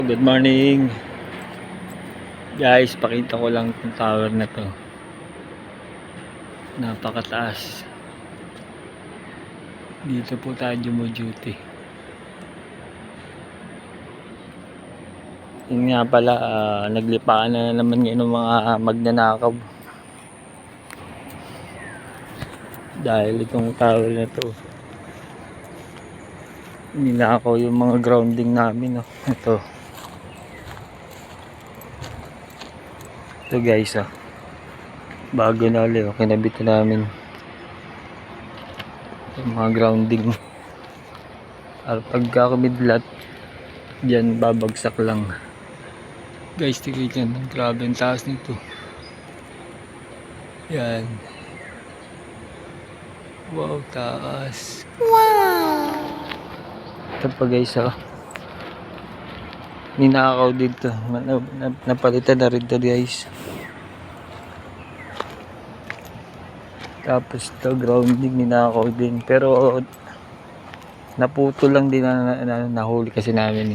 Good morning guys, pakita ko lang itong tower na to, napakataas. Dito po tayo duty. Yun nga pala, naglipaan na naman ngayon ng mga magnanakaw dahil itong tower na to ninakaw yung mga grounding namin, no? Ito guys, bago na ulit, kinabit na namin yung mga grounding. Pagka kumidlat dyan, babagsak lang guys. Tignan dyan, grabe ang taas nito. Yan, wow, taas. Wow, ito pa guys, ninakaw dito, napalitan na rin to guys. Tapos ito grounding, ninakaw din, pero naputo lang din na nahuli kasi namin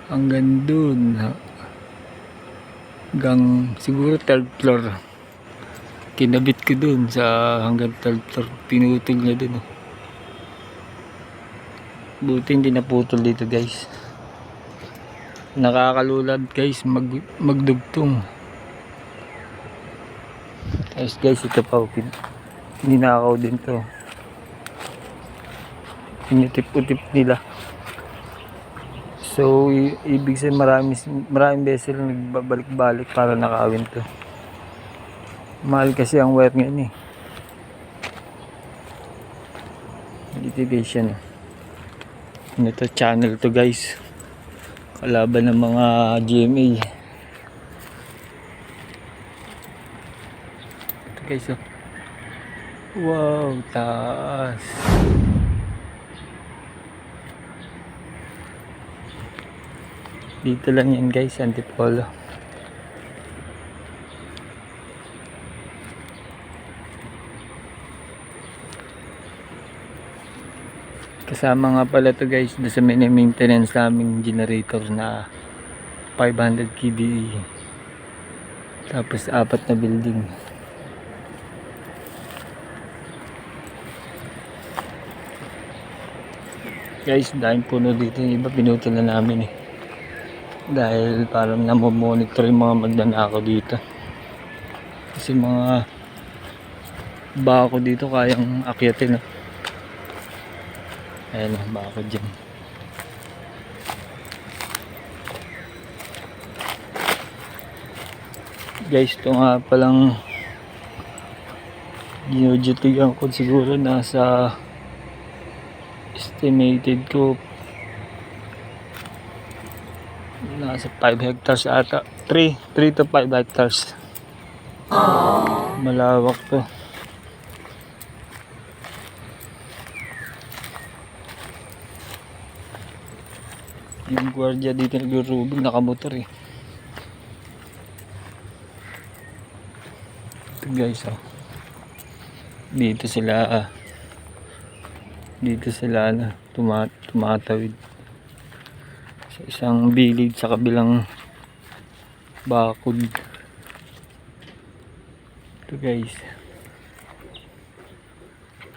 hanggang dun, hanggang siguro 3rd floor kinabit ko dun sa hanggang 3rd floor, pinutol niya dun. Buti hindi naputol dito guys, nakakalulad guys magdugtong. Tapos guys, ito pa, ninakaw din to, initip-utip nila. So ibig sabihin maraming beses nagbabalik-balik para nakawin to. Mahal kasi ang wire ngayon litigation. Ito channel to guys, kalaban ng mga GMA. Ito guys, wow, taas. Dito lang yan guys, Antipolo. Kasama nga pala to guys doon sa maintenance naming generator na 500 kVA. Tapos 4 na building. Guys, dahil puno dito, yung iba pinutol na namin dahil parang namomonitor yung mga magnanakaw dito. Kasi mga bako dito kayang akyatin. Ayan, bako dyan. Guys, ito nga palang ginudutigan ko, siguro nasa estimated ko nasa 5 hectares ata, 3 to 5 hectares. Malawak to. Yung gwardiya dito naglurubog, nakamotor ito guys, dito sila tumatawid sa isang bilid sa kabilang bakod. Ito guys,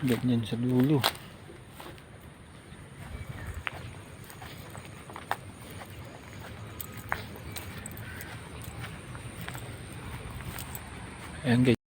ganyan sa dulo. Ayan guys.